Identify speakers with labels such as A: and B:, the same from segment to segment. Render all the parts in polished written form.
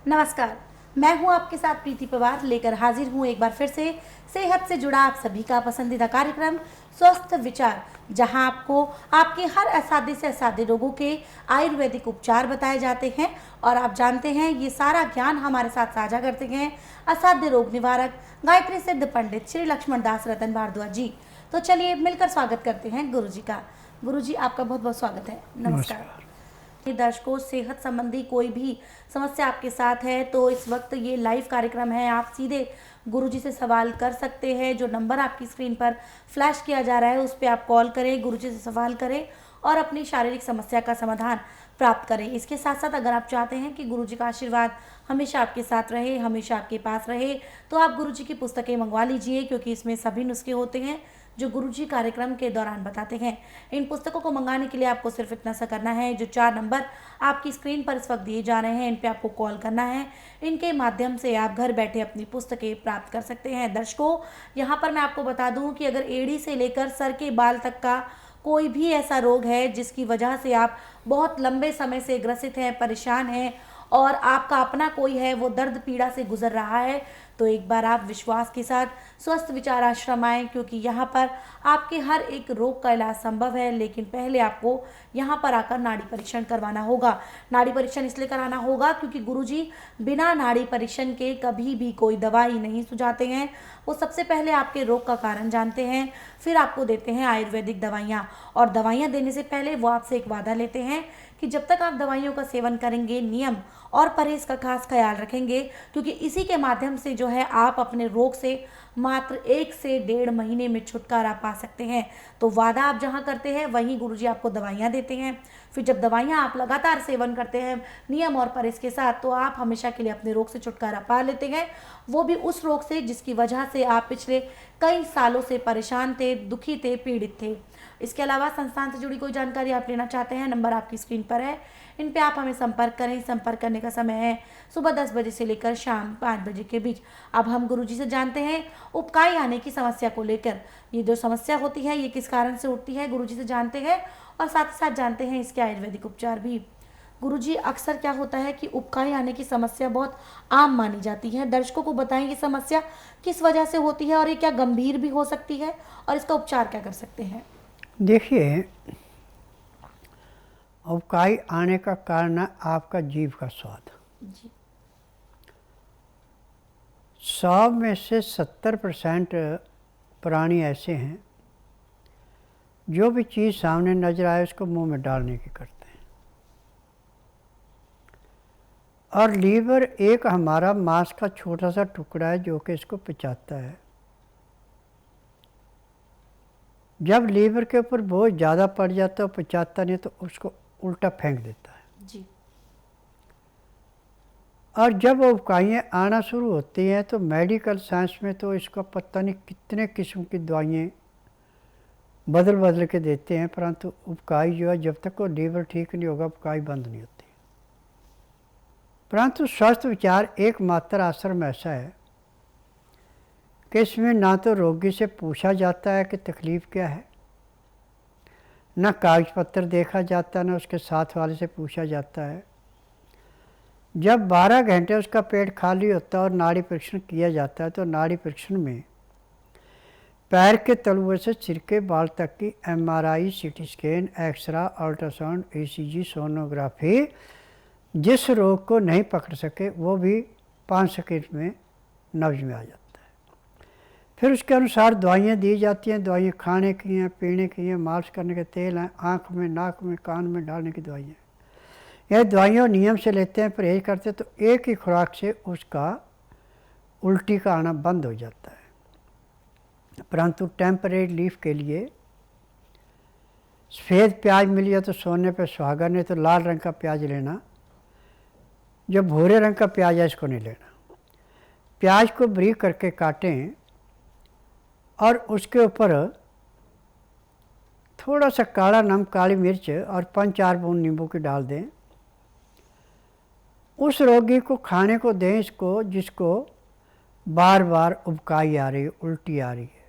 A: नमस्कार। मैं हूं आपके साथ प्रीति पवार, लेकर हाजिर हूं एक बार फिर से सेहत से जुड़ा आप सभी का पसंदीदा कार्यक्रम स्वस्थ विचार, जहां आपको आपके हर असाध्य से असाध्य रोगों के आयुर्वेदिक उपचार बताए जाते हैं। और आप जानते हैं, ये सारा ज्ञान हमारे साथ साझा करते हैं असाध्य रोग निवारक गायत्री सिद्ध पंडित श्री लक्ष्मण दास रतन भारद्वाज जी। तो चलिए मिलकर स्वागत करते हैं गुरु जी का। गुरु जी, आपका बहुत बहुत स्वागत है। नमस्कार।
B: नमस्कार।
A: दर्शकों, सेहत संबंधी कोई भी समस्या आपके साथ है तो इस वक्त ये लाइव कार्यक्रम है, आप सीधे गुरुजी से सवाल कर सकते हैं। जो नंबर आपकी स्क्रीन पर फ्लैश किया जा रहा है उस पर आप कॉल करें, गुरुजी से सवाल करें और अपनी शारीरिक समस्या का समाधान प्राप्त करें। इसके साथ साथ अगर आप चाहते हैं कि गुरुजी का आशीर्वाद हमेशा आपके साथ रहे, हमेशा आपके पास रहे, तो आप गुरुजी की पुस्तकें मंगवा लीजिए, क्योंकि इसमें सभी नुस्खे होते हैं जो गुरुजी कार्यक्रम के दौरान बताते हैं। इन पुस्तकों को मंगाने के लिए आपको सिर्फ इतना सा करना है, जो 4 नंबर आपकी स्क्रीन पर इस वक्त दिए जा रहे हैं इन पे आपको कॉल करना है। इनके माध्यम से आप घर बैठे अपनी पुस्तकें प्राप्त कर सकते हैं। दर्शकों, यहाँ पर मैं आपको बता दूं कि अगर एड़ी से लेकर सर के बाल तक का कोई भी ऐसा रोग है जिसकी वजह से आप बहुत लंबे समय से ग्रसित हैं, परेशान हैं और आपका अपना कोई है वो दर्द पीड़ा से गुजर रहा है, तो एक बार आप विश्वास के साथ स्वस्थ विचार आश्रम आएँ, क्योंकि यहाँ पर आपके हर एक रोग का इलाज संभव है। लेकिन पहले आपको यहाँ पर आकर नाड़ी परीक्षण करवाना होगा। नाड़ी परीक्षण इसलिए कराना होगा क्योंकि गुरुजी बिना नाड़ी परीक्षण के कभी भी कोई दवाई नहीं सुझाते हैं। वो सबसे पहले आपके रोग का कारण जानते हैं, फिर आपको देते हैं आयुर्वेदिक दवाइयाँ। और दवाइयाँ देने से पहले वो आपसे एक वादा लेते हैं कि जब तक आप दवाइयों का सेवन करेंगे, नियम और परहेज का खास ख्याल रखेंगे, क्योंकि इसी के माध्यम से जो है आप अपने रोग से मात्र 1 से 1.5 महीने में छुटकारा पा सकते हैं। तो वादा आप जहाँ करते हैं वहीं गुरुजी आपको दवाइयाँ देते हैं। फिर जब दवाइयाँ आप लगातार सेवन करते हैं नियम और परहेज के साथ, तो आप हमेशा के लिए अपने रोग से छुटकारा पा लेते हैं, वो भी उस रोग से जिसकी वजह से आप पिछले कई सालों से परेशान थे, दुखी थे, पीड़ित थे। इसके अलावा संस्थान से जुड़ी कोई जानकारी आप लेना चाहते हैं, नंबर आपकी स्क्रीन पर है, इन पे आप हमें संपर्क करें। संपर्क करने का समय है सुबह 10 बजे से लेकर शाम 5 बजे के बीच। अब हम गुरुजी से जानते हैं उबकाई आने की समस्या को लेकर। ये जो समस्या होती है ये किस कारण से उठती है, गुरुजी से जानते हैं और साथ ही साथ जानते हैं इसके आयुर्वेदिक उपचार भी। गुरुजी, अक्सर क्या होता है कि उबकाई आने की समस्या बहुत आम मानी जाती है। दर्शकों को बताएं ये समस्या किस वजह से होती है और ये क्या गंभीर भी हो सकती है और इसका उपचार क्या कर सकते हैं।
B: देखिए, उबकाई आने का कारण है आपका जीभ का स्वाद।
A: जी।
B: 100 में से 70% प्राणी ऐसे हैं जो भी चीज़ सामने नजर आए उसको मुंह में डालने की करते हैं। और लीवर एक हमारा मांस का छोटा सा टुकड़ा है जो कि इसको पचाता है। जब लीवर के ऊपर बोझ ज़्यादा पड़ जाता है, पचाता नहीं, तो उसको उल्टा फेंक देता है।
A: जी।
B: और जब उबकाइयाँ आना शुरू होती हैं तो मेडिकल साइंस में तो इसका पता नहीं कितने किस्म की दवाइयाँ बदल बदल के देते हैं, परंतु उबकाई जो है जब तक वो लीवर ठीक नहीं होगा उबकाई बंद नहीं होती। परंतु स्वस्थ विचार एकमात्र आश्रम ऐसा है कि इसमें ना तो रोगी से पूछा जाता है कि तकलीफ़ क्या है, ना कागज पत्र देखा जाता है, ना उसके साथ वाले से पूछा जाता है। जब 12 घंटे उसका पेट खाली होता है और नाड़ी परीक्षण किया जाता है तो नाड़ी परीक्षण में पैर के तलुए से सिर के बाल तक की MRI, CT scan, x-ray, ultrasound, ECG, sonography, जिस रोग को नहीं पकड़ सके वो भी 5 सेकंड में नब्ज में आ जाता है। फिर उसके अनुसार दवाइयाँ दी जाती हैं। दवाइयाँ खाने की हैं, पीने की हैं, मालिश करने के तेल हैं, आँख में, नाक में, कान में डालने की दवाइयाँ। यह दवाइयाँ नियम से लेते हैं, परहेज करते हैं, तो एक ही खुराक से उसका उल्टी का आना बंद हो जाता है। परंतु टेम्परेरी रिलीफ के लिए सफ़ेद प्याज मिल जाए तो सोने पे सुहागा, नहीं तो लाल रंग का प्याज लेना। जो भूरे रंग का प्याज है इसको नहीं लेना। प्याज को बारीक करके काटें और उसके ऊपर थोड़ा सा काला नमक, काली मिर्च और 5-4 बूंद नींबू की डाल दें। उस रोगी को खाने को दें इसको जिसको बार बार उबकाई आ रही है, उल्टी आ रही है,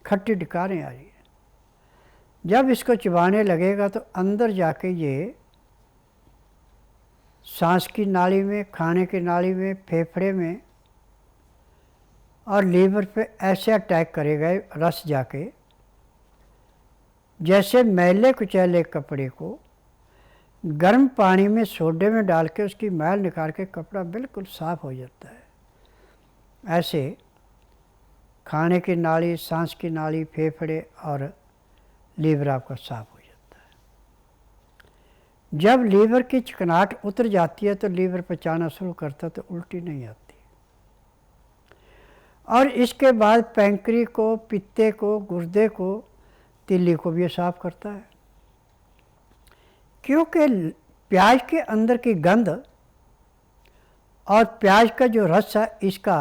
B: खट्टी डकारें आ रही है। जब इसको चबाने लगेगा तो अंदर जाके ये सांस की नाली में, खाने की नाली में, फेफड़े में और लीवर पे ऐसे अटैक करेगा रस जाके, जैसे मैले कुचैले कपड़े को गर्म पानी में सोडे में डाल के उसकी मैल निकाल के कपड़ा बिल्कुल साफ़ हो जाता है। ऐसे खाने की नाली, सांस की नाली, फेफड़े और लीवर आपका साफ हो जाता है। जब लीवर की चिकनाहट उतर जाती है तो लीवर पचाना शुरू करता है, तो उल्टी नहीं आती। और इसके बाद पैंक्री को, पित्ते को, गुर्दे को, तिल्ली को भी ये साफ करता है, क्योंकि प्याज के अंदर की गंध और प्याज का जो रस है इसका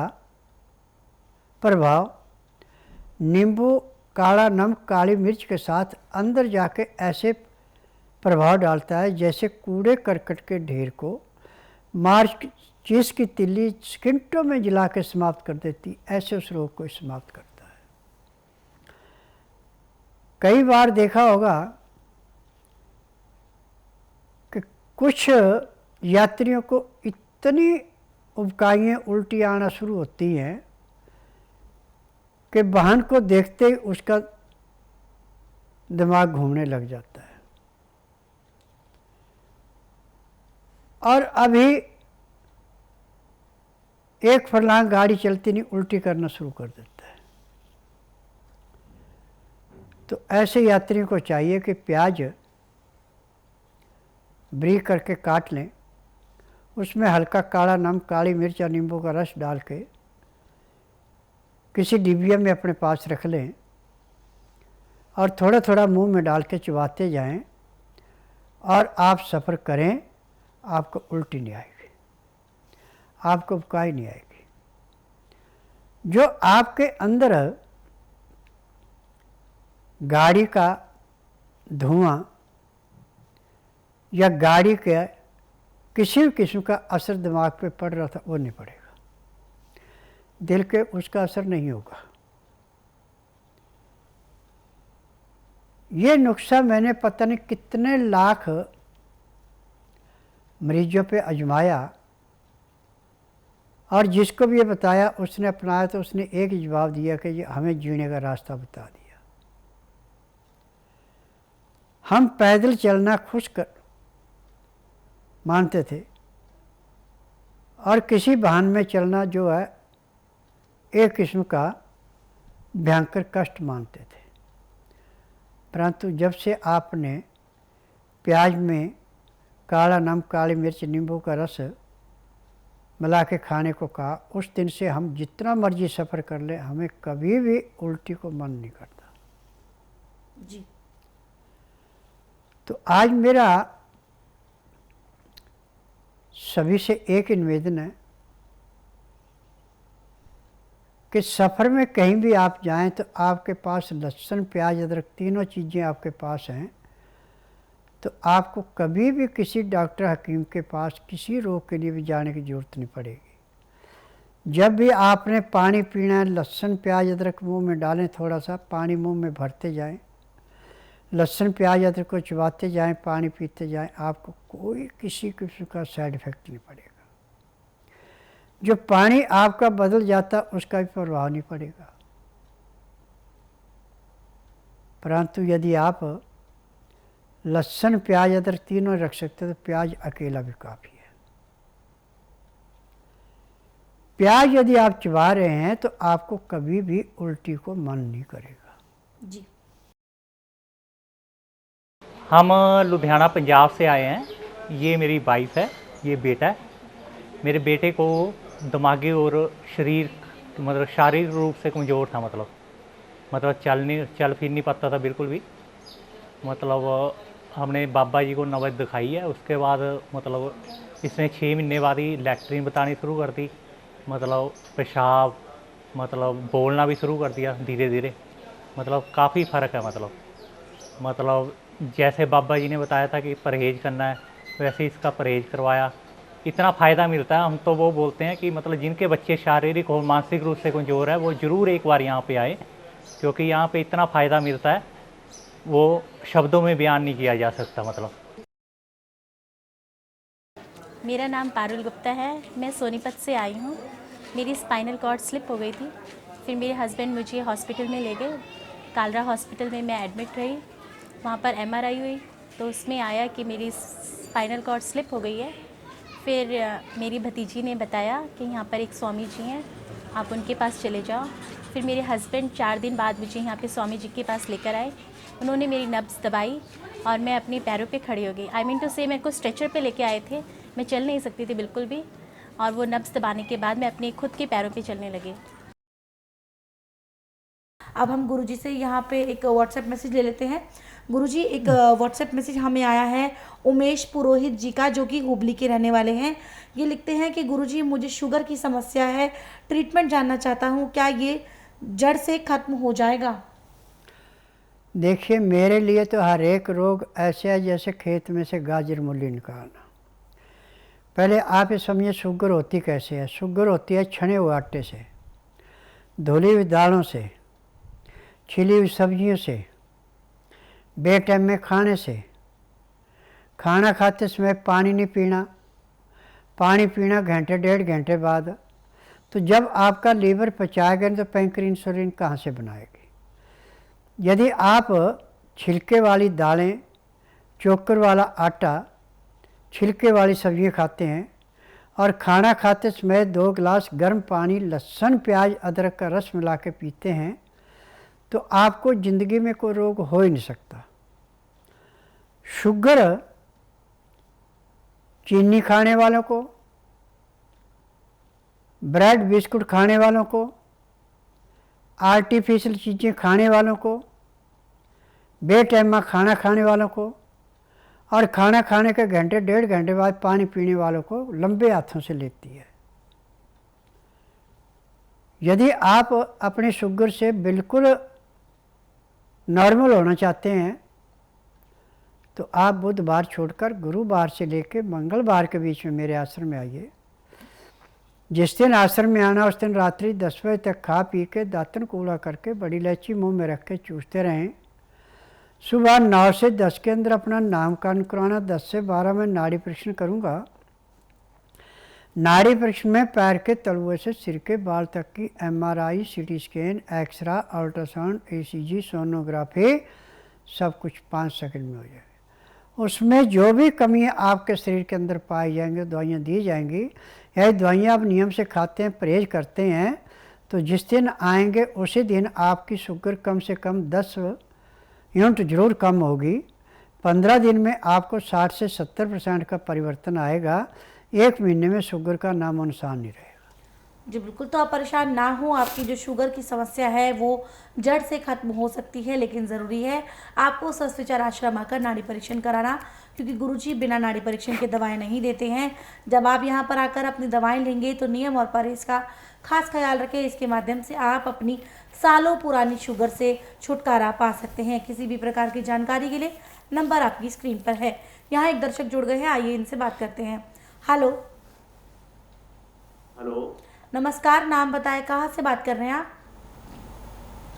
B: प्रभाव नींबू, काला नमक, काली मिर्च के साथ अंदर जाके ऐसे प्रभाव डालता है जैसे कूड़े करकट के ढेर को माचिस की तिल्ली सेकंडों में जला के समाप्त कर देती, ऐसे उस रोग को समाप्त करता है। कई बार देखा होगा कि कुछ यात्रियों को इतनी उबकाइयाँ, उल्टी आना शुरू होती हैं कि वाहन को देखते ही उसका दिमाग घूमने लग जाता है। और अभी एक फरलांग गाड़ी चलती नहीं, उल्टी करना शुरू कर देता है। तो ऐसे यात्रियों को चाहिए कि प्याज ब्रीक करके काट लें, उसमें हल्का काला नमक, काली मिर्च और नींबू का रस डाल के किसी डिबिया में अपने पास रख लें और थोड़ा थोड़ा मुंह में डाल के चबाते जाएं और आप सफ़र करें, आपको उल्टी नहीं आएगी, आपको उबकाई नहीं आएगी। जो आपके अंदर गाड़ी का धुआं या गाड़ी के किसी भी किस्म का असर दिमाग पे पड़ रहा था वो नहीं पड़ेगा, दिल के उसका असर नहीं होगा। ये नुस्खा मैंने पता नहीं कितने लाख मरीजों पे आजमाया और जिसको भी ये बताया उसने अपनाया तो उसने एक ही जवाब दिया कि ये हमें जीने का रास्ता बता दिया। हम पैदल चलना खुश कर मानते थे और किसी वाहन में चलना जो है एक किस्म का भयंकर कष्ट मानते थे। परंतु जब से आपने प्याज में काला नमक, काली मिर्च, नींबू का रस मिला के खाने को कहा, उस दिन से हम जितना मर्जी सफ़र कर ले हमें कभी भी उल्टी को मन नहीं करता
A: जी।
B: तो आज मेरा सभी से एक निवेदन है कि सफ़र में कहीं भी आप जाएं तो आपके पास लहसुन, प्याज, अदरक तीनों चीज़ें आपके पास हैं, तो आपको कभी भी किसी डॉक्टर हकीम के पास किसी रोग के लिए भी जाने की ज़रूरत नहीं पड़ेगी। जब भी आपने पानी पीना है, लहसुन, प्याज, अदरक मुंह में डालें, थोड़ा सा पानी मुंह में भरते जाएं, लहसुन, प्याज, अदरक को चबाते जाएं, पानी पीते जाएं, आपको कोई किसी किस्म का साइड इफ़ेक्ट नहीं पड़ेगा। जो पानी आपका बदल जाता उसका भी प्रभाव नहीं पड़ेगा। परंतु यदि आप लहसुन, प्याज, अदरक तीनों रख सकते तो प्याज अकेला भी काफ़ी है। प्याज यदि आप चबा रहे हैं तो आपको कभी भी उल्टी को मन नहीं करेगा
A: जी।
C: हम लुधियाना पंजाब से आए हैं। ये मेरी वाइफ है, ये बेटा है। मेरे बेटे को दिमागी और शरीर मतलब शारीरिक रूप से कमज़ोर था, मतलब चल फिर नहीं पाता था बिल्कुल भी। मतलब हमने बाबा जी को नौबत दिखाई है, उसके बाद मतलब इसने 6 महीने बाद ही लैट्रीन बतानी शुरू कर दी, मतलब पेशाब, मतलब बोलना भी शुरू कर दिया धीरे धीरे। मतलब काफ़ी फ़र्क है। मतलब जैसे बाबा जी ने बताया था कि परहेज़ करना है, वैसे इसका परहेज़ करवाया। इतना फ़ायदा मिलता है, हम तो वो बोलते हैं कि मतलब जिनके बच्चे शारीरिक और मानसिक रूप से कमज़ोर है वो ज़रूर एक बार यहाँ पे आए, क्योंकि यहाँ पे इतना फ़ायदा मिलता है वो शब्दों में बयान नहीं किया जा सकता। मतलब
D: मेरा नाम पारुल गुप्ता है। मैं सोनीपत से आई हूँ। मेरी स्पाइनल कॉर्ड स्लिप हो गई थी। फिर मेरे हस्बैंड मुझे हॉस्पिटल में ले गए। कालरा हॉस्पिटल में मैं एडमिट रही। वहाँ पर MRI हुई तो उसमें आया कि मेरी स्पाइनल कॉर्ड स्लिप हो गई है। फिर मेरी भतीजी ने बताया कि यहाँ पर एक स्वामी जी हैं, आप उनके पास चले जाओ। फिर मेरे हस्बैंड 4 दिन बाद मुझे यहाँ पे स्वामी जी के पास लेकर आए। उन्होंने मेरी नब्ज़ दबाई और मैं अपने पैरों पे खड़ी हो गई। आई मीन टू से मेरे को स्ट्रेचर पे लेके आए थे, मैं चल नहीं सकती थी बिल्कुल भी, और वो नब्ज़ दबाने के बाद मैं अपने खुद के पैरों पे चलने लगी।
A: अब हम गुरुजी से यहाँ पे एक व्हाट्सएप मैसेज ले लेते हैं। गुरुजी, एक व्हाट्सएप मैसेज हमें आया है उमेश पुरोहित जी का, जो कि हुबली के रहने वाले हैं। ये लिखते हैं कि गुरुजी, मुझे शुगर की समस्या है, ट्रीटमेंट जानना चाहता हूँ, क्या ये जड़ से खत्म हो जाएगा?
B: देखिए, मेरे लिए तो हर एक रोग ऐसे है जैसे खेत में से गाजर मूली निकालना। पहले आप ये समझिए शुगर होती कैसे है। शुगर होती है छने हुए आटे से, धुली हुई दालों से, छिली हुई सब्जियों से, बेटाइम में खाने से। खाना खाते समय पानी नहीं पीना, पानी पीना घंटे 1.5 घंटे बाद। तो जब आपका लीवर पचाएगा तो पैंक्रियास इंसुलिन कहाँ से बनाएगी? यदि आप छिलके वाली दालें, चोकर वाला आटा, छिलके वाली सब्जियां खाते हैं और खाना खाते समय 2 गिलास गर्म पानी, लहसुन, प्याज, अदरक का रस मिला के पीते हैं, तो आपको ज़िंदगी में कोई रोग हो ही नहीं सकता। शुगर चीनी खाने वालों को, ब्रेड बिस्कुट खाने वालों को, आर्टिफिशियल चीज़ें खाने वालों को, बेटाइमा खाना खाने वालों को और खाना खाने के घंटे 1.5 घंटे बाद पानी पीने वालों को लंबे हाथों से लेती है। यदि आप अपने शुगर से बिल्कुल नॉर्मल होना चाहते हैं तो आप बुधवार छोड़कर गुरुवार से लेकर मंगलवार के बीच में मेरे आश्रम में आइए। जिस दिन आश्रम में आना उस दिन रात्रि 10 बजे तक खा पी के दातन कूड़ा करके बड़ी इलायची मुंह में रख के चूसते रहें। सुबह 9 से 10 के अंदर अपना नामकरण करवाना। 10 से 12 में नाड़ी परीक्षण करूँगा। नाड़ी परीक्षण में पैर के तलुए से सिर के बाल तक की MRI, CT scan, x-ray, ultrasound, ECG, sonography सब कुछ 5 सेकंड में हो जाएगा। उसमें जो भी कमियां आपके शरीर के अंदर पाई जाएंगी दवाइयाँ दी जाएंगी। यह दवाइयाँ आप नियम से खाते हैं, परहेज करते हैं, तो जिस दिन आएंगे उसी दिन आपकी शुगर कम से कम 10 यूनिट जरूर कम होगी। 15 दिन में आपको 60 से 70% का परिवर्तन आएगा। 1 महीने में शुगर का नामो निशान नहीं रहेगा।
A: जी बिल्कुल, तो आप परेशान ना हो, आपकी जो शुगर की समस्या है वो जड़ से खत्म हो सकती है, लेकिन ज़रूरी है आपको स्वस्थ विचार आश्रम आकर नाड़ी परीक्षण कराना, क्योंकि गुरुजी बिना नाड़ी परीक्षण के दवाएं नहीं देते हैं। जब आप यहां पर आकर अपनी दवाएं लेंगे तो नियम और परहेज का खास ख्याल रखें। इसके माध्यम से आप अपनी सालों पुरानी शुगर से छुटकारा पा सकते हैं। किसी भी प्रकार की जानकारी के लिए नंबर आपकी स्क्रीन पर है। यहाँ एक दर्शक जुड़ गए हैं, आइए इनसे बात करते हैं। हेलो।
E: हेलो,
A: नमस्कार, नाम बताएं, कहाँ से बात कर रहे हैं आप?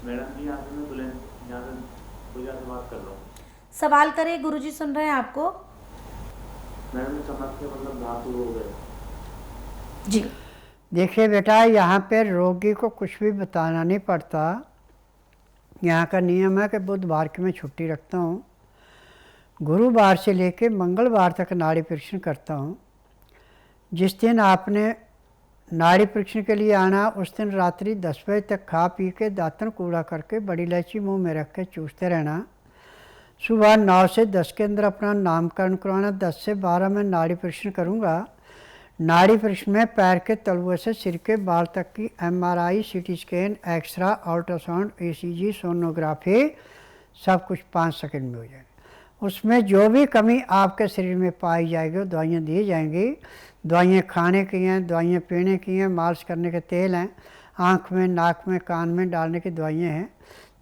E: मैडम जी, यहाँ से मैं बुलंद यहाँ से पूजा से बात कर रहा हूँ।
A: सवाल करें, गुरुजी सुन रहे हैं आपको।
E: मैडम समझ के मतलब धातु हो गए।
A: जी
B: देखिए बेटा, यहाँ पे रोगी को कुछ भी बताना नहीं पड़ता। यहाँ का नियम है कि बुधवार की मैं छुट्टी रखता हूँ, गुरुवार से लेकर मंगलवार तक नाड़ी परीक्षण करता हूँ। जिस दिन आपने नाड़ी परीक्षण के लिए आना उस दिन रात्रि 10 बजे तक खा पी के दातन कूड़ा करके बड़ी इलायची मुंह में रख के चूसते रहना। सुबह 9 से 10 के अंदर अपना नामकरण करवाना। 10 से 12 में नाड़ी परीक्षण करूँगा। नाड़ी परीक्षण में पैर के तलुए से सिर के बाल तक की MRI, CT scan, x-ray, ultrasound, ECG, sonography सब कुछ 5 सेकंड में हो जाएगा। उसमें जो भी कमी आपके शरीर में पाई जाएगी वो दवाइयाँ दी जाएंगी। दवाइयाँ खाने की हैं, दवाइयाँ पीने की हैं, मालिश करने के तेल हैं, आँख में, नाक में, कान में डालने की दवाइयाँ हैं।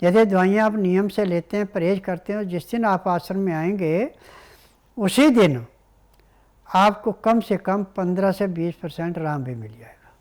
B: यदि दवाइयाँ आप नियम से लेते हैं, परहेज करते हैं, जिस दिन आप आश्रम में आएंगे उसी दिन आपको कम से कम 15 से 20% आराम भी मिल जाएगा।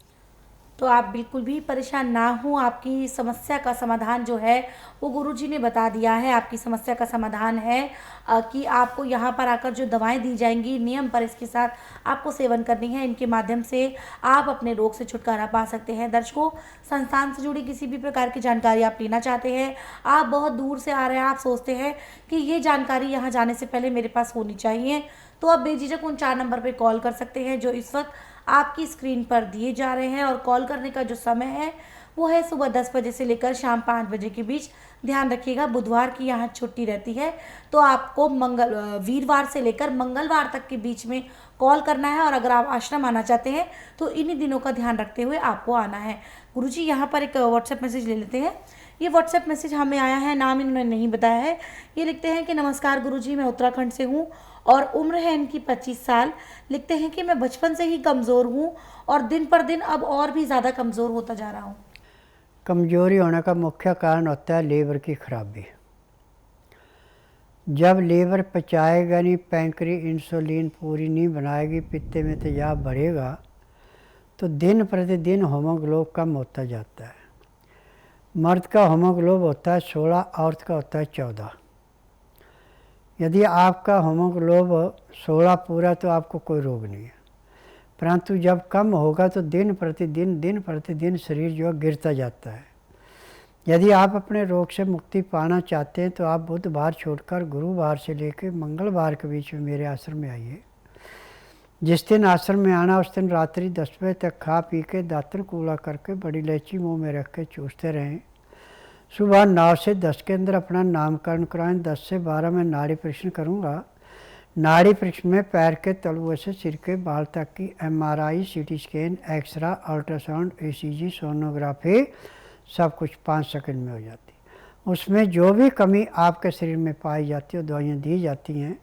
A: तो आप बिल्कुल भी परेशान ना हों, आपकी समस्या का समाधान जो है वो गुरुजी ने बता दिया है। आपकी समस्या का समाधान है कि आपको यहाँ पर आकर जो दवाएं दी जाएंगी नियम पर इसके साथ आपको सेवन करनी है। इनके माध्यम से आप अपने रोग से छुटकारा पा सकते हैं। दर्शकों, संस्थान से जुड़ी किसी भी प्रकार की जानकारी आप लेना चाहते हैं, आप बहुत दूर से आ रहे हैं, आप सोचते हैं कि ये जानकारी यहाँ जाने से पहले मेरे पास होनी चाहिए, तो आप बेझिझक उन 4 नंबर पर कॉल कर सकते हैं जो इस वक्त आपकी स्क्रीन पर दिए जा रहे हैं। और कॉल करने का जो समय है वो है सुबह 10 बजे से लेकर शाम 5 बजे के बीच। ध्यान रखिएगा, बुधवार की यहाँ छुट्टी रहती है, तो आपको वीरवार से लेकर मंगलवार तक के बीच में कॉल करना है। और अगर आप आश्रम आना चाहते हैं तो इन्हीं दिनों का ध्यान रखते हुए आपको आना है। गुरुजी, यहाँ पर एक व्हाट्सएप मैसेज ले लेते हैं। ये व्हाट्सएप मैसेज हमें आया है, नाम इन्होंने नहीं बताया है। ये लिखते हैं कि नमस्कार गुरुजी, मैं उत्तराखंड से हूँ और उम्र है इनकी 25 साल। लिखते हैं कि मैं बचपन से ही कमज़ोर हूँ और दिन पर दिन अब और भी ज़्यादा कमज़ोर होता जा रहा हूँ।
B: कमजोरी होने का मुख्य कारण होता है लीवर की खराबी। जब लीवर पचाएगा नहीं, पैंक्री इंसुलिन पूरी नहीं बनाएगी, पित्ते में तेजाब बढ़ेगा, तो दिन प्रतिदिन हीमोग्लोबिन कम होता जाता है। मर्द का हीमोग्लोबिन होता है 16, औरत का होता है 14। यदि आपका हीमोग्लोबिन 16 पूरा तो आपको कोई रोग नहीं है, परंतु जब कम होगा तो दिन प्रतिदिन शरीर जो है गिरता जाता है। यदि आप अपने रोग से मुक्ति पाना चाहते हैं तो आप बुधवार छोड़कर गुरुवार से लेकर मंगलवार के बीच में मेरे आश्रम में आइए। जिस दिन आश्रम में आना उस दिन रात्रि 10 बजे तक खा पी के दातन कूला करके बड़ी इलायची मुँह में रख के चूसते रहें। सुबह 9 से 10 के अंदर अपना नामकरण कराएं। 10 से 12 में नाड़ी परीक्षण करूँगा। नाड़ी परीक्षण में पैर के तलुए से सिर के बाल तक की MRI, CT scan, x-ray, ultrasound, ECG, sonography सब कुछ 5 सेकंड में हो जाती है। उसमें जो भी कमी आपके शरीर में पाई जाती है दवाइयाँ दी जाती हैं।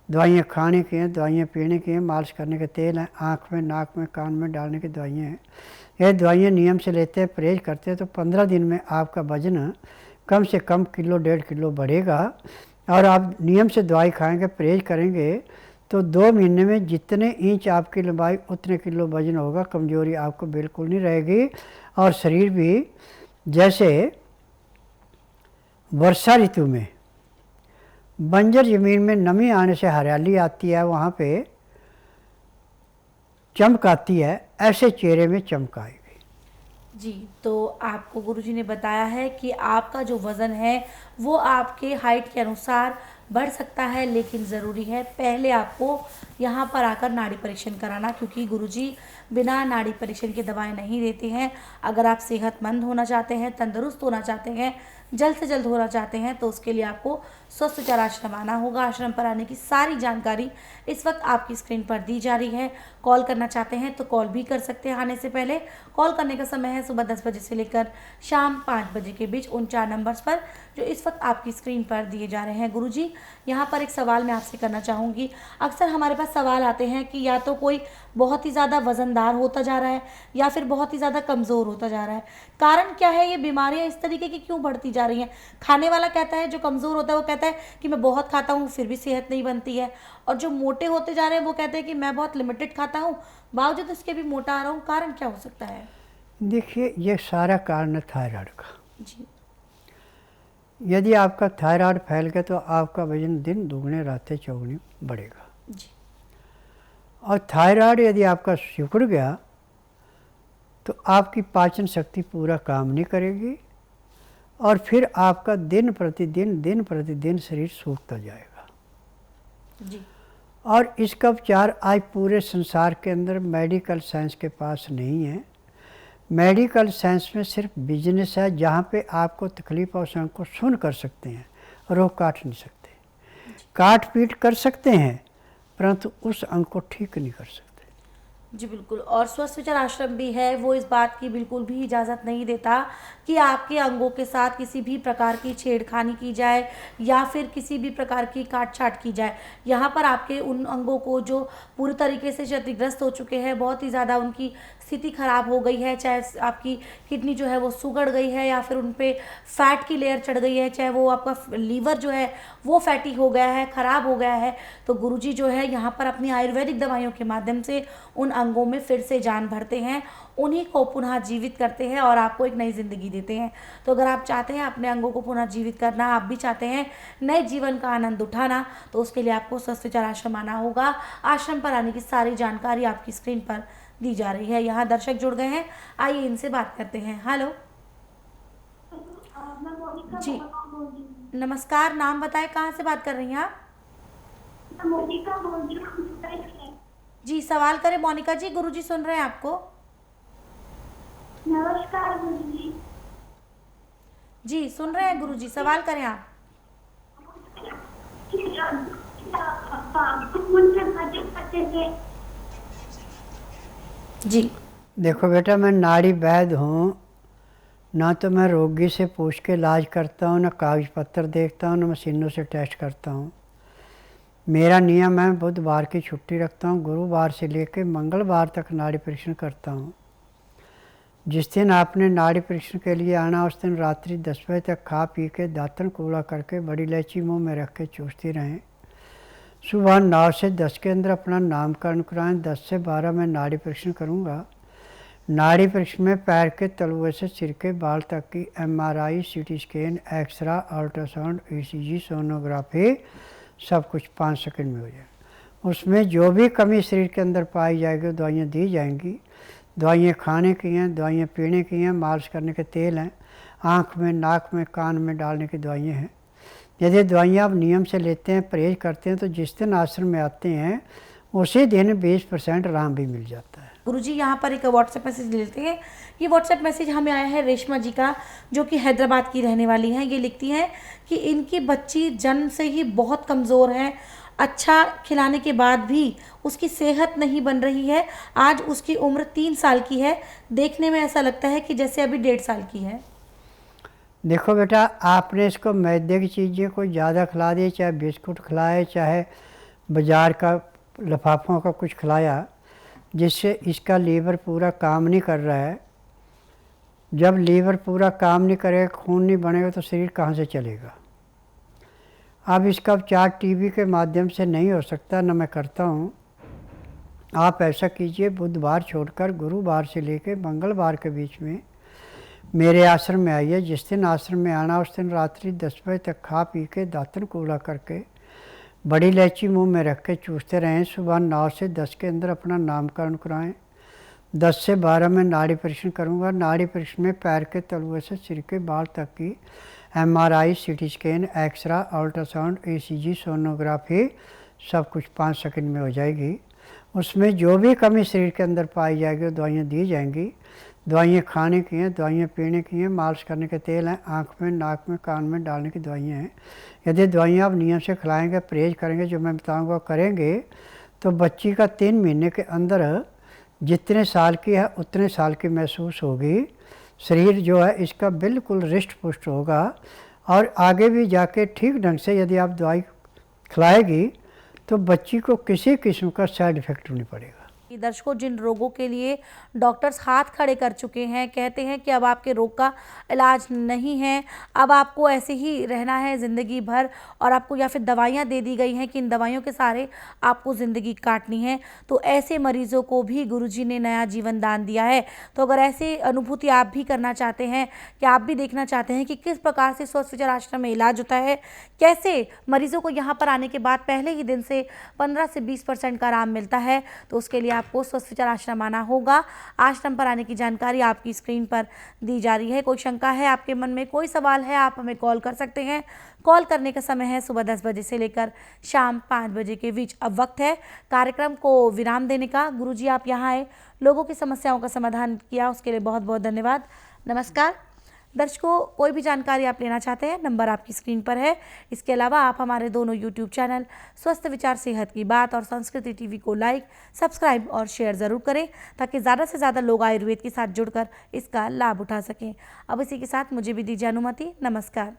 B: दवाइयाँ खाने की हैं, दवाइयाँ पीने की हैं, मालिश करने के तेल हैं, आँख में, नाक में, कान में डालने की दवाइयाँ हैं। ये दवाइयाँ नियम से लेते हैं, परहेज करते हैं तो 15 दिन में आपका वजन कम से कम किलो 1.5 किलो बढ़ेगा। और आप नियम से दवाई खाएंगे, परहेज करेंगे तो 2 महीने में जितने इंच आपकी लंबाई उतने किलो वजन होगा। कमजोरी आपको बिल्कुल नहीं रहेगी और शरीर भी जैसे वर्षा ऋतु में बंजर ज़मीन में नमी आने से हरियाली आती है, वहाँ पे चमक आती है, ऐसे चेहरे में चमक आएगी।
A: जी, तो आपको गुरुजी ने बताया है कि आपका जो वज़न है वो आपके हाइट के अनुसार बढ़ सकता है, लेकिन ज़रूरी है पहले आपको यहाँ पर आकर नाड़ी परीक्षण कराना, क्योंकि गुरुजी बिना नाड़ी परीक्षण के दवाएं नहीं देते हैं। अगर आप सेहतमंद होना चाहते हैं, तंदुरुस्त होना चाहते हैं, जल्द से जल्द होना चाहते हैं तो उसके लिए आपको स्वस्थ विचार आश्रम आना होगा। आश्रम पर आने की सारी जानकारी इस वक्त आपकी स्क्रीन पर दी जा रही है। कॉल करना चाहते हैं तो कॉल भी कर सकते हैं। आने से पहले कॉल करने का समय है सुबह 10 बजे से लेकर शाम 5 बजे के बीच उन 4 नंबर्स पर जो इस वक्त आपकी स्क्रीन पर दिए जा रहे हैं। गुरुजी, यहाँ पर एक सवाल मैं आपसे करना चाहूँगी। अक्सर हमारे पास सवाल आते हैं कि या तो कोई बहुत ही ज़्यादा वज़नदार होता जा रहा है या फिर बहुत ही ज़्यादा कमज़ोर होता जा रहा है। कारण क्या है? ये बीमारियाँ इस तरीके की क्यों बढ़ती जा रही हैं? खाने वाला कहता है, जो कमज़ोर होता है वो कहता है कि मैं बहुत खाता हूँ फिर भी सेहत नहीं बनती है, और जो मोटे होते जा रहे हैं वो कहते हैं कि मैं बहुत लिमिटेड खाता हूँ बावजूद उसके भी मोटा आ रहा हूँ। कारण क्या हो सकता है?
B: देखिए, ये सारा कारण है थायराइड का।
A: जी
B: यदि आपका थायराइड फैल गया तो आपका वजन दिन दुगने रातें चौगुने बढ़ेगा।
A: जी
B: और थायराइड यदि आपका सिकुड़ गया तो आपकी पाचन शक्ति पूरा काम नहीं करेगी और फिर आपका दिन प्रतिदिन शरीर सूखता जाएगा।
A: जी
B: और इसका उपचार आज पूरे संसार के अंदर मेडिकल साइंस के पास नहीं है। मेडिकल साइंस में सिर्फ बिजनेस है, जहाँ पे आपको तकलीफ और संग को सुन कर सकते हैं, रोग काट नहीं सकते। काट पीट कर सकते हैं परंतु उस अंग को ठीक नहीं कर सकते।
A: जी बिल्कुल। और स्वस्थ विचार आश्रम भी है, वो इस बात की बिल्कुल भी इजाज़त नहीं देता कि आपके अंगों के साथ किसी भी प्रकार की छेड़खानी की जाए या फिर किसी भी प्रकार की काट छाट की जाए। यहाँ पर आपके उन अंगों को जो पूरी तरीके से क्षतिग्रस्त हो चुके हैं, बहुत ही ज़्यादा उनकी स्थिति ख़राब हो गई है, चाहे आपकी किडनी जो है वो सुगड़ गई है या फिर उन पे फैट की लेयर चढ़ गई है, चाहे वो आपका लीवर जो है वो फैटी हो गया है, ख़राब हो गया है, तो गुरुजी जो है यहाँ पर अपनी आयुर्वेदिक दवाइयों के माध्यम से उन अंगों में फिर से जान भरते हैं, उन्हीं को पुनः जीवित करते हैं और आपको एक नई ज़िंदगी देते हैं। तो अगर आप चाहते हैं अपने अंगों को पुनः जीवित करना, आप भी चाहते हैं नए जीवन का आनंद उठाना, तो उसके लिए आपको स्वस्थ विचार आश्रम आना होगा। आश्रम पर आने की सारी जानकारी आपकी स्क्रीन पर दी जा रही है। यहाँ दर्शक जुड़ गए हैं, आइए इनसे बात करते हैं। हेलो जी, नमस्कार, नाम बताएं, कहाँ से बात कर रही हैं आप? जी, सवाल करें मोनिका जी, गुरुजी सुन रहे हैं आपको।
F: नमस्कार गुरुजी।
A: जी सुन रहे हैं गुरुजी, सवाल करें आप। जी
B: देखो बेटा, मैं नाड़ी वैद्य हूँ, ना तो मैं रोगी से पूछ के इलाज करता हूँ, ना कागज पत्र देखता हूँ, ना मशीनों से टेस्ट करता हूँ। मेरा नियम है बुधवार की छुट्टी रखता हूँ, गुरुवार से लेकर मंगलवार तक नाड़ी परीक्षण करता हूँ। जिस दिन आपने नाड़ी परीक्षण के लिए आना, उस दिन रात्रि 10 बजे तक खा पी के दातन कूड़ा करके बड़ी इलायची मुँह में रख के चूसती रहें। सुबह 9 से 10 के अंदर अपना नामकरण कराएं। 10 से 12 में नाड़ी परीक्षण करूँगा। नाड़ी परीक्षण में पैर के तलुए से सिर के बाल तक की MRI, CT scan, x-ray, ultrasound, ECG, sonography सब कुछ 5 सेकंड में हो जाएगा। उसमें जो भी कमी शरीर के अंदर पाई जाएगी दवाइयाँ दी जाएंगी। दवाइयाँ खाने की हैं, दवाइयाँ पीने की हैं, मालिश करने के तेल हैं, आँख में, नाक में, कान में डालने की दवाइयाँ हैं। यदि दवाइयाँ आप नियम से लेते हैं, परहेज करते हैं, तो जिस दिन आश्रम में आते हैं उसी दिन 20% आराम भी मिल जाता है।
A: गुरुजी यहाँ पर एक व्हाट्सएप मैसेज लेते हैं। ये व्हाट्सएप मैसेज हमें आया है रेशमा जी का, जो कि हैदराबाद की रहने वाली हैं। ये लिखती हैं कि इनकी बच्ची जन्म से ही बहुत कमज़ोर है, अच्छा खिलाने के बाद भी उसकी सेहत नहीं बन रही है। आज उसकी उम्र 3 साल की है, देखने में ऐसा लगता है कि जैसे अभी 1.5 साल की है।
B: देखो बेटा, आपने इसको मैदे की चीज़ें कोई ज़्यादा खिला दी, चाहे बिस्कुट खिलाए, चाहे बाज़ार का लिफाफों का कुछ खिलाया, जिससे इसका लीवर पूरा काम नहीं कर रहा है। जब लीवर पूरा काम नहीं करेगा, खून नहीं बनेगा, तो शरीर कहाँ से चलेगा। अब इसका उपचार टीबी के माध्यम से नहीं हो सकता, न मैं करता हूँ। आप ऐसा कीजिए, बुधवार छोड़कर गुरुवार से लेकर मंगलवार के बीच में मेरे आश्रम में आइए। जिस दिन आश्रम में आना, उस दिन रात्रि 10 बजे तक खा पी के दातन कूड़ा करके बड़ी इलायची मुंह में रख के चूसते रहें। सुबह 9 से 10 के अंदर अपना नामकरण कराएं। 10 से 12 में नाड़ी परीक्षण करूँगा। नाड़ी परीक्षण में पैर के तलुए से सिर के बाल तक की MRI, CT scan, x-ray, ultrasound, ECG, sonography सब कुछ 5 सेकंड में हो जाएगी। उसमें जो भी कमी शरीर के अंदर पाई जाएगी वो दवाइयाँ दी जाएंगी। दवाइयाँ खाने की हैं, दवाइयाँ पीने की हैं, मालिश करने के तेल हैं, आँख में, नाक में, कान में डालने की दवाइयाँ हैं। यदि दवाइयाँ आप नियम से खिलाएँगे, परहेज करेंगे, जो मैं बताऊँगा करेंगे, तो बच्ची का 3 महीने के अंदर जितने साल की है उतने साल की महसूस होगी। शरीर जो है इसका बिल्कुल रिष्ट पुष्ट होगा और आगे भी जाके ठीक ढंग से यदि आप दवाई खिलाएगी तो बच्ची को किसी किस्म का साइड इफ़ेक्ट नहीं पड़ेगा।
A: दर्शकों, जिन रोगों के लिए डॉक्टर्स हाथ खड़े कर चुके हैं, कहते हैं कि अब आपके रोग का इलाज नहीं है, अब आपको ऐसे ही रहना है ज़िंदगी भर, और आपको या फिर दवाइयाँ दे दी गई हैं कि इन दवाइयों के सहारे आपको ज़िंदगी काटनी है, तो ऐसे मरीज़ों को भी गुरुजी ने नया जीवन दान दिया है। तो अगर ऐसे अनुभूति आप भी करना चाहते हैं, कि आप भी देखना चाहते हैं कि किस प्रकार से स्वस्थ विचार आश्रम में इलाज होता है, कैसे मरीज़ों को यहाँ पर आने के बाद पहले ही दिन से 15 से 20% का आराम मिलता है, तो उसके लिए आपको स्वस्थ विचार आश्रम आना होगा। आश्रम पर आने की जानकारी आपकी स्क्रीन पर दी जा रही है। कोई शंका है आपके मन में, कोई सवाल है, आप हमें कॉल कर सकते हैं। कॉल करने का समय है सुबह 10 बजे से लेकर शाम 5 बजे के बीच। अब वक्त है कार्यक्रम को विराम देने का। गुरुजी आप यहाँ आए, लोगों की समस्याओं का समाधान किया, उसके लिए बहुत बहुत धन्यवाद। नमस्कार दर्शकों, कोई भी जानकारी आप लेना चाहते हैं, नंबर आपकी स्क्रीन पर है। इसके अलावा आप हमारे दोनों यूट्यूब चैनल स्वस्थ विचार सेहत की बात और संस्कृति टीवी को लाइक, सब्सक्राइब और शेयर ज़रूर करें, ताकि ज़्यादा से ज़्यादा लोग आयुर्वेद के साथ जुड़कर इसका लाभ उठा सकें। अब इसी के साथ मुझे भी दीजिए अनुमति। नमस्कार।